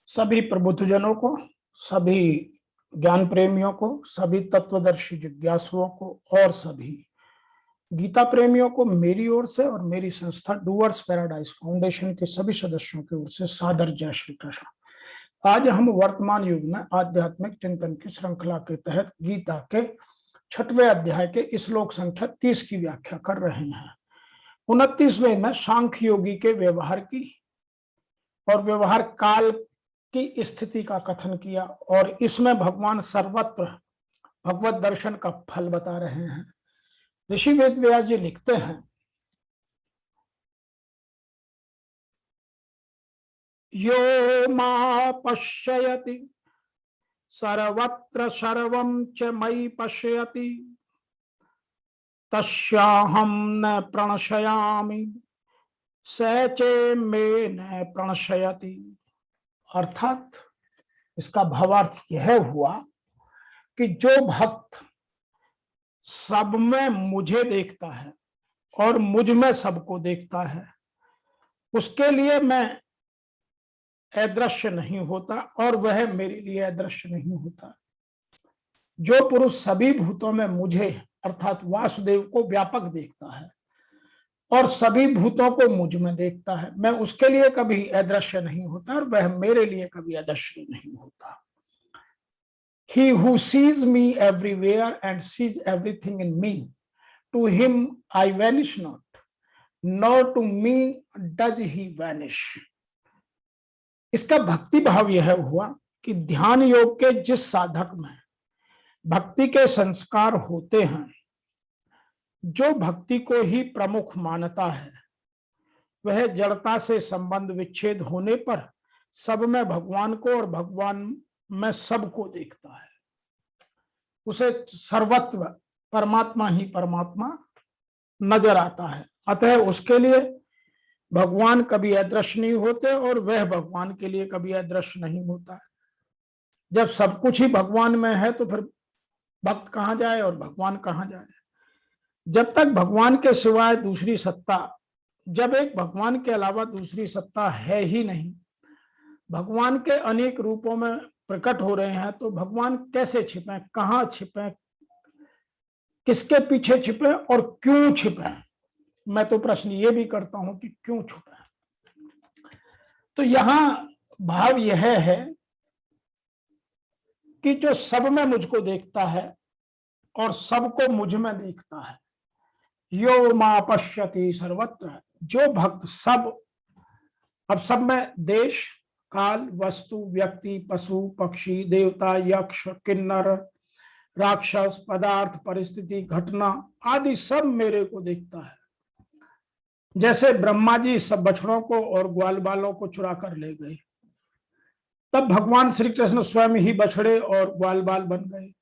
सभी प्रबुद्धजनों को, सभी ज्ञान प्रेमियों को, सभी तत्वदर्शी जिज्ञासुओं को और सभी गीता प्रेमियों को मेरी ओर से और मेरी संस्था डूअर्स पैराडाइज फाउंडेशन के सभी सदस्यों की ओर से सादर जय श्री कृष्ण। आज हम वर्तमान युग में आध्यात्मिक चिंतन की श्रृंखला के तहत गीता के 6वें अध्याय के श्लोक संख्या 30 की व्याख्या कर रहे हैं। 29वें में सांख्य योगी के व्यवहार की और व्यवहार काल की स्थिति का कथन किया और इसमें भगवान सर्वत्र भगवत दर्शन का फल बता रहे हैं। ऋषि वेदव्यास जी लिखते हैं, यो मा पश्यति सर्वत्र सर्वं च मयि पश्यति तस्याहं न प्रणश्यामि स च मे न प्रणश्यति। अर्थात इसका भावार्थ यह हुआ कि जो भक्त सब में मुझे देखता है और मुझ में सबको देखता है, उसके लिए मैं अदृश्य नहीं होता और वह मेरे लिए अदृश्य नहीं होता। जो पुरुष सभी भूतों में मुझे अर्थात वासुदेव को व्यापक देखता है और सभी भूतों को मुझ में देखता है, मैं उसके लिए कभी अदृश्य नहीं होता और वह मेरे लिए कभी अदृश्य नहीं होता। He who sees me everywhere and sees everything in me, to him I vanish not, nor to me does he vanish। इसका भक्ति भाव यह हुआ कि ध्यान योग के जिस साधक में भक्ति के संस्कार होते हैं, जो भक्ति को ही प्रमुख मानता है, वह जड़ता से संबंध विच्छेद होने पर सब में भगवान को और भगवान में सबको देखता है। उसे सर्वत्र परमात्मा ही परमात्मा नजर आता है। अतः उसके लिए भगवान कभी अदृश्य नहीं होते और वह भगवान के लिए कभी अदृश्य नहीं होता है। जब सब कुछ ही भगवान में है तो फिर भक्त कहाँ जाए और भगवान कहाँ जाए। जब तक भगवान के सिवाय दूसरी सत्ता, जब एक भगवान के अलावा दूसरी सत्ता है ही नहीं, भगवान के अनेक रूपों में प्रकट हो रहे हैं, तो भगवान कैसे छिपे, कहाँ छिपे, किसके पीछे छिपे और क्यों छिपे। मैं तो प्रश्न ये भी करता हूं कि क्यों छुपे। तो यहां भाव यह है कि जो सब में मुझको देखता है और सबको मुझ में देखता है, यो मा पश्यति सर्वत्र, जो भक्त सब, अब सब में देश काल वस्तु व्यक्ति पशु पक्षी देवता यक्ष किन्नर राक्षस पदार्थ परिस्थिति घटना आदि सब मेरे को देखता है। जैसे ब्रह्मा जी सब बछड़ों को और ग्वाल बालों को चुरा कर ले गए, तब भगवान श्री कृष्ण स्वयं ही बछड़े और ग्वाल बाल बन गए।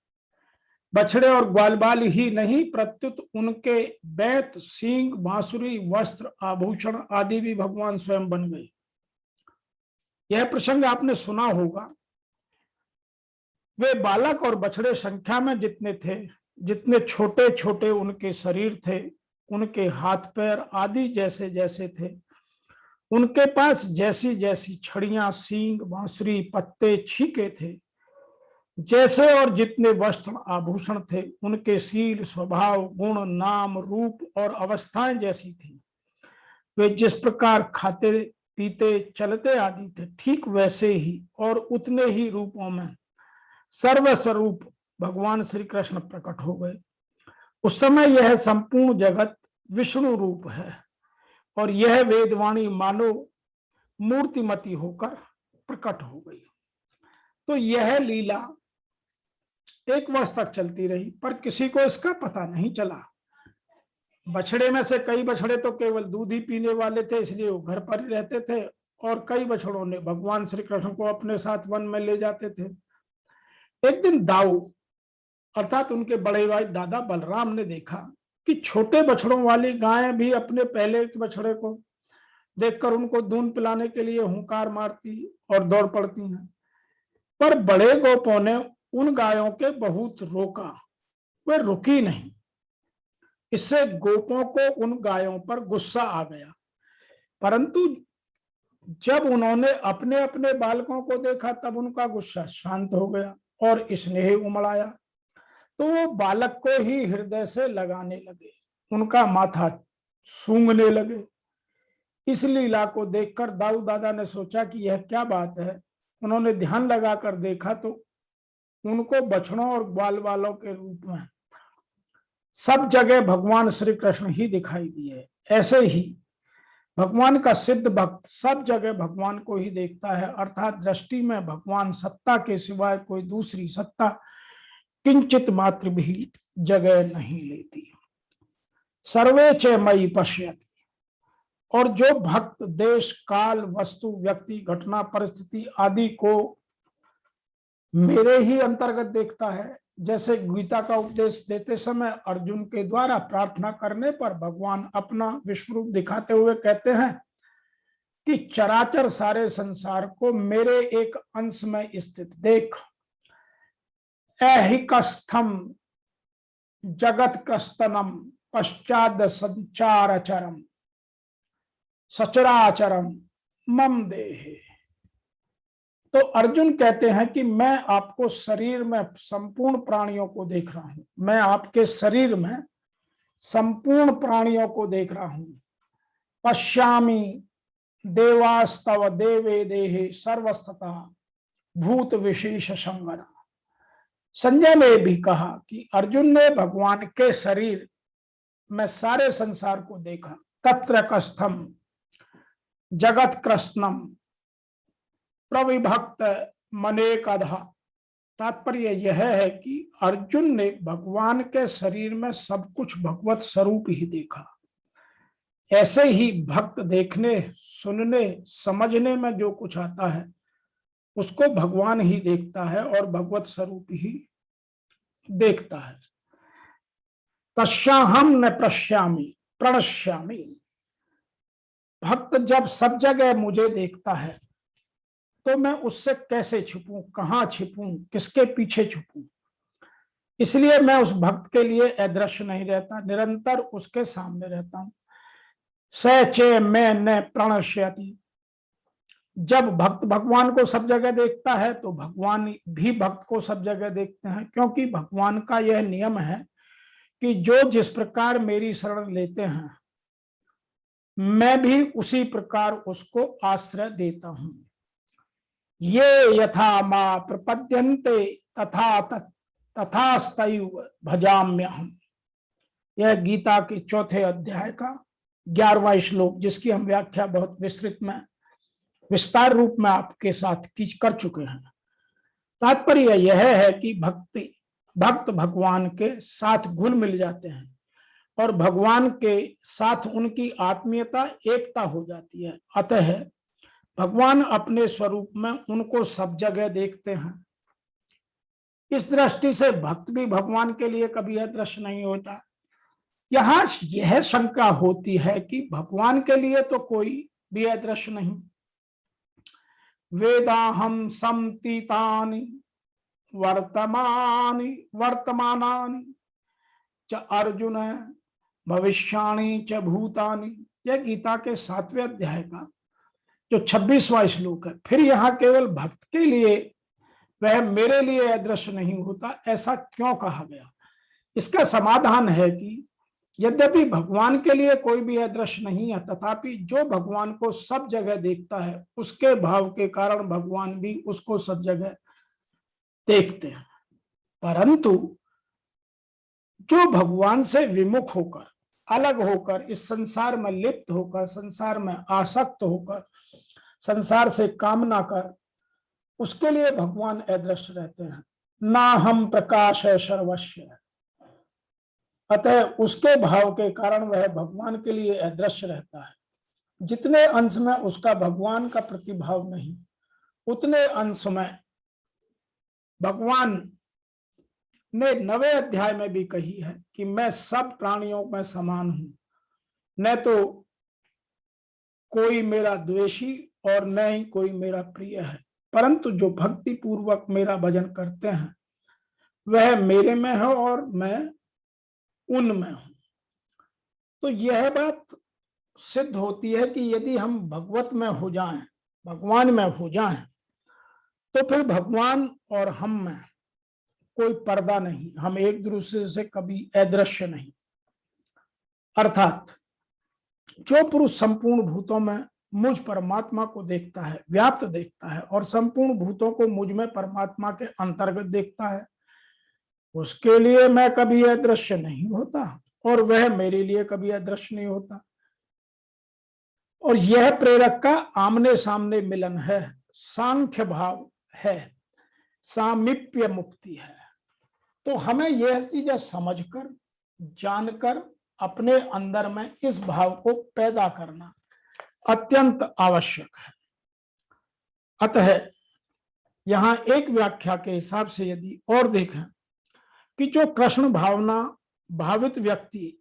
बछड़े और ग्वाल बाल ही नहीं, प्रत्युत उनके बैत सींग बांसुरी वस्त्र आभूषण आदि भी भगवान स्वयं बन गए। यह प्रसंग आपने सुना होगा। वे बालक और बछड़े संख्या में जितने थे, जितने छोटे छोटे उनके शरीर थे, उनके हाथ पैर आदि जैसे जैसे थे, उनके पास जैसी जैसी छड़ियां सींग बांसुरी पत्ते छीके थे, जैसे और जितने वस्त्र आभूषण थे, उनके शील स्वभाव गुण नाम रूप और अवस्थाएं जैसी थी। वे जिस प्रकार खाते पीते चलते आदि थे, ठीक वैसे ही और उतने ही रूपों में सर्वस्वरूप भगवान श्री कृष्ण प्रकट हो गए। उस समय यह संपूर्ण जगत विष्णु रूप है और यह वेदवाणी मानो मूर्तिमती होकर प्रकट हो गई। तो यह लीला एक वर्ष तक चलती रही, पर किसी को इसका पता नहीं चला। बछड़े में से कई बछड़े तो केवल दूध ही पीने वाले थे, इसलिए वो घर पर ही रहते थे, और कई बछड़ों ने भगवान श्री कृष्ण को अपने साथ वन में ले जाते थे। एक दिन दाऊ अर्थात उनके बड़े भाई दादा बलराम ने देखा कि छोटे बछड़ों वाली गायें भी अपने पहले के बछड़े को देखकर उनको दूध पिलाने के लिए हुंकार मारती और दौड़ पड़ती हैं, पर बड़े गोपों ने उन गायों के बहुत रोका, वे रुकी नहीं। इससे गोपों को उन गायों पर गुस्सा आ गया, परंतु जब उन्होंने अपने अपने बालकों को देखा तब उनका गुस्सा शांत हो गया और स्नेह उमड़ आया, तो वो बालक को ही हृदय से लगाने लगे, उनका माथा सूंघने लगे। इस लीला को देखकर दाऊ दादा ने सोचा कि यह क्या बात है। उन्होंने ध्यान लगाकर देखा तो उनको बछड़ों और ग्वाल वालों के रूप में सब जगह भगवान श्री कृष्ण ही दिखाई दिए। ऐसे ही भगवान का सिद्ध भक्त सब जगह भगवान को ही देखता है, अर्थात दृष्टि में भगवान सत्ता के सिवाय कोई दूसरी सत्ता किंचित मात्र भी जगह नहीं लेती। सर्वे च मयि पश्यति, और जो भक्त देश काल वस्तु व्यक्ति घटना परिस्थिति आदि को मेरे ही अंतर्गत देखता है। जैसे गीता का उपदेश देते समय अर्जुन के द्वारा प्रार्थना करने पर भगवान अपना विश्व रूप दिखाते हुए कहते हैं कि चराचर सारे संसार को मेरे एक अंश में स्थित देख। ऐहिकस्थम जगत कस्तनम पश्चाद संचारचरम सचराचरम मम देहे। तो अर्जुन कहते हैं कि मैं आपको शरीर में संपूर्ण प्राणियों को देख रहा हूं, मैं आपके शरीर में संपूर्ण प्राणियों को देख रहा हूं। पश्यामि देवास्तव देवे देहे सर्वस्थता भूत विशेष संगना। संजय ने भी कहा कि अर्जुन ने भगवान के शरीर में सारे संसार को देखा। तत्र कस्थम जगत कृष्णम प्रविभक्त मनेकधा। तात्पर्य यह है कि अर्जुन ने भगवान के शरीर में सब कुछ भगवत स्वरूप ही देखा। ऐसे ही भक्त देखने सुनने समझने में जो कुछ आता है उसको भगवान ही देखता है और भगवत स्वरूप ही देखता है। तस्याहम न पश्यामि प्रणश्यामि। भक्त जब सब जगह मुझे देखता है तो मैं उससे कैसे छिपूं, कहां छिपूं, किसके पीछे छुपूं। इसलिए मैं उस भक्त के लिए अदृश्य नहीं रहता, निरंतर उसके सामने रहता हूं। स चे मैं न प्रणश्यति। जब भक्त भगवान को सब जगह देखता है तो भगवान भी भक्त को सब जगह देखते हैं, क्योंकि भगवान का यह नियम है कि जो जिस प्रकार मेरी शरण लेते हैं मैं भी उसी प्रकार उसको आश्रय देता हूं। ये यथा मां प्रपद्यन्ते तथा तथास्तैव भजाम्यहम्। यह गीता के चौथे अध्याय का 11वां श्लोक, जिसकी हम व्याख्या बहुत विस्तार रूप में आपके साथ कर चुके हैं। तात्पर्य यह है कि भक्त भगवान के साथ घुल मिल जाते हैं और भगवान के साथ उनकी आत्मीयता एकता हो जाती है। अतः भगवान अपने स्वरूप में उनको सब जगह देखते हैं। इस दृष्टि से भक्त भी भगवान के लिए कभी अदृश्य नहीं होता। यहां यह शंका होती है कि भगवान के लिए तो कोई भी अदृश्य नहीं। वेदाहम समतीतानि वर्तमानानि च अर्जुन भविष्याणि च भूतानि। यह गीता के 7वें अध्याय का जो 26वां श्लोक है। फिर यहाँ केवल भक्त के लिए वह मेरे लिए अदृश्य नहीं होता, ऐसा क्यों कहा गया? इसका समाधान है कि यद्यपि भगवान के लिए कोई भी अदृश्य नहीं है, तथापि जो भगवान को सब जगह देखता है उसके भाव के कारण भगवान भी उसको सब जगह देखते हैं। परंतु जो भगवान से विमुख होकर, अलग होकर, इस संसार में लिप्त होकर, संसार में आसक्त होकर, संसार से कामना कर, उसके लिए भगवान अदृश्य रहते हैं। ना हम प्रकाश है सर्वस्व। अतः उसके भाव के कारण वह भगवान के लिए अदृश्य रहता है। जितने अंश में उसका भगवान का प्रतिभाव नहीं, उतने अंश में भगवान ने 9वें अध्याय में भी कही है कि मैं सब प्राणियों में समान हूं, न तो कोई मेरा द्वेषी और न ही कोई मेरा प्रिय है, परंतु जो भक्ति पूर्वक मेरा भजन करते हैं वह मेरे में है और मैं उनमें हूं। तो यह बात सिद्ध होती है कि यदि हम भगवत में हो जाएं भगवान में हो जाएं, तो फिर भगवान और हम में कोई पर्दा नहीं, हम एक दूसरे से कभी अदृश्य नहीं। अर्थात जो पुरुष संपूर्ण भूतों में मुझ परमात्मा को देखता है, व्याप्त देखता है, और संपूर्ण भूतों को मुझ में परमात्मा के अंतर्गत देखता है, उसके लिए मैं कभी अदृश्य नहीं होता और वह मेरे लिए कभी अदृश्य नहीं होता। और यह प्रेरक का आमने सामने मिलन है, सांख्य भाव है, सामीप्य मुक्ति है। तो हमें यह चीजें समझकर, जानकर अपने अंदर में इस भाव को पैदा करना अत्यंत आवश्यक है। अतः यहां एक व्याख्या के हिसाब से यदि और देखें कि जो कृष्ण भावना भावित व्यक्ति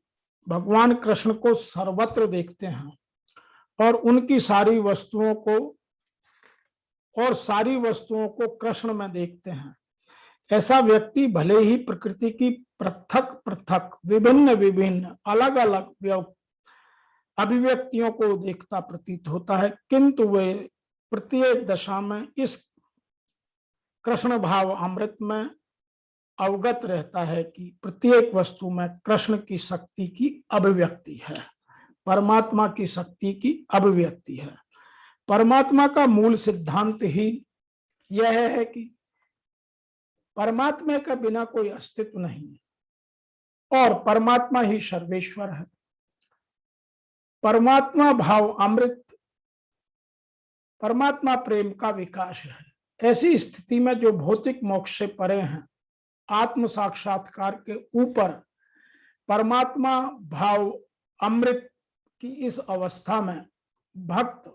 भगवान कृष्ण को सर्वत्र देखते हैं और उनकी सारी वस्तुओं को कृष्ण में देखते हैं, ऐसा व्यक्ति भले ही प्रकृति की पृथक पृथक विभिन्न विभिन्न अलग अलग अभिव्यक्तियों को देखता प्रतीत होता है, किंतु वे प्रत्येक दशा में इस कृष्ण भाव अमृत में अवगत रहता है कि प्रत्येक वस्तु में कृष्ण की शक्ति की अभिव्यक्ति है, परमात्मा की शक्ति की अभिव्यक्ति है। परमात्मा का मूल सिद्धांत ही यह है कि परमात्मा के बिना कोई अस्तित्व नहीं और परमात्मा ही सर्वेश्वर है। परमात्मा भाव अमृत परमात्मा प्रेम का विकास है। ऐसी स्थिति में जो भौतिक मोक्ष से परे हैं, आत्म साक्षात्कार के ऊपर परमात्मा भाव अमृत की इस अवस्था में भक्त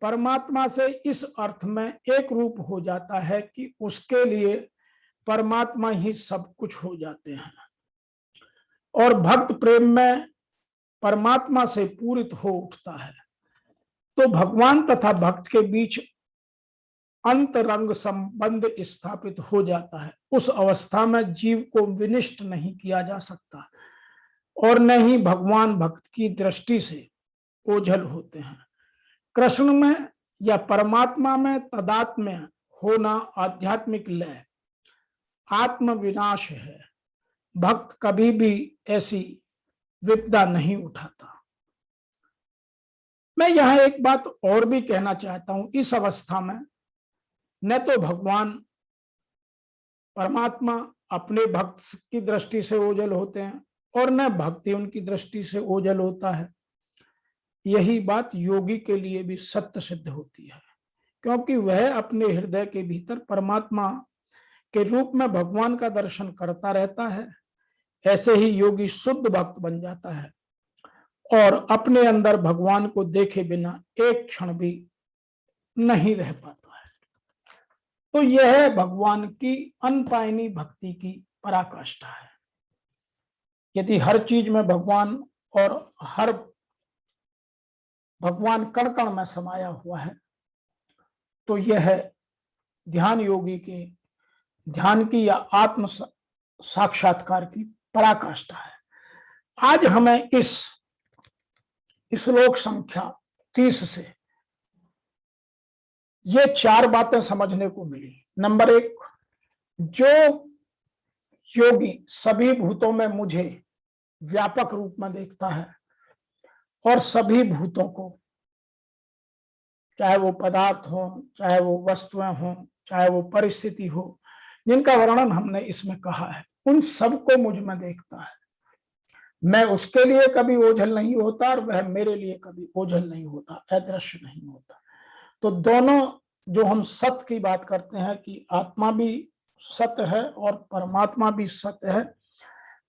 परमात्मा से इस अर्थ में एक रूप हो जाता है कि उसके लिए परमात्मा ही सब कुछ हो जाते हैं और भक्त प्रेम में परमात्मा से पूरित हो उठता है। तो भगवान तथा भक्त के बीच अंतरंग संबंध स्थापित हो जाता है। उस अवस्था में जीव को विनिष्ट नहीं किया जा सकता और न ही भगवान भक्त की दृष्टि से ओझल होते हैं। कृष्ण में या परमात्मा में तदात्म्य होना आध्यात्मिक लय, आत्म विनाश है। भक्त कभी भी ऐसी विपदा नहीं उठाता। मैं यहां एक बात और भी कहना चाहता हूं, इस अवस्था में न तो भगवान परमात्मा अपने भक्त की दृष्टि से ओझल होते हैं और न भक्ति उनकी दृष्टि से ओझल होता है। यही बात योगी के लिए भी सत्य सिद्ध होती है, क्योंकि वह अपने हृदय के भीतर परमात्मा के रूप में भगवान का दर्शन करता रहता है। ऐसे ही योगी शुद्ध भक्त बन जाता है और अपने अंदर भगवान को देखे बिना एक क्षण भी नहीं रह पाता है। तो यह भगवान की अनपायनी भक्ति की पराकाष्ठा है। यदि हर चीज में भगवान और हर भगवान कण कण में समाया हुआ है, तो यह ध्यान योगी के ध्यान की या आत्म साक्षात्कार की पराकाष्ठा है। आज हमें इस श्लोक संख्या 30 से ये 4 बातें समझने को मिली। नंबर 1, जो योगी सभी भूतों में मुझे व्यापक रूप में देखता है और सभी भूतों को, चाहे वो पदार्थ हो, चाहे वो वस्तुएं हो, चाहे वो परिस्थिति हो, जिनका वर्णन हमने इसमें कहा है, उन सबको मुझ में देखता है। मैं उसके लिए कभी ओझल नहीं होता और वह मेरे लिए कभी ओझल नहीं होता, अदृश्य नहीं होता। तो दोनों जो हम सत्य की बात करते हैं कि आत्मा भी सत्य है और परमात्मा भी सत्य है,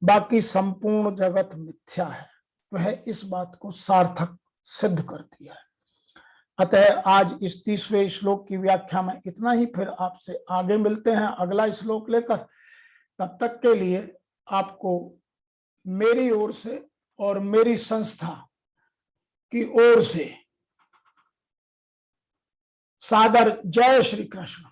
बाकी संपूर्ण जगत मिथ्या है, वह इस बात को सार्थक सिद्ध करती है। अतः आज इस 30वें श्लोक की व्याख्या में इतना ही। फिर आपसे आगे मिलते हैं अगला श्लोक लेकर। तब तक के लिए आपको मेरी ओर से और मेरी संस्था की ओर से सादर जय श्री कृष्ण।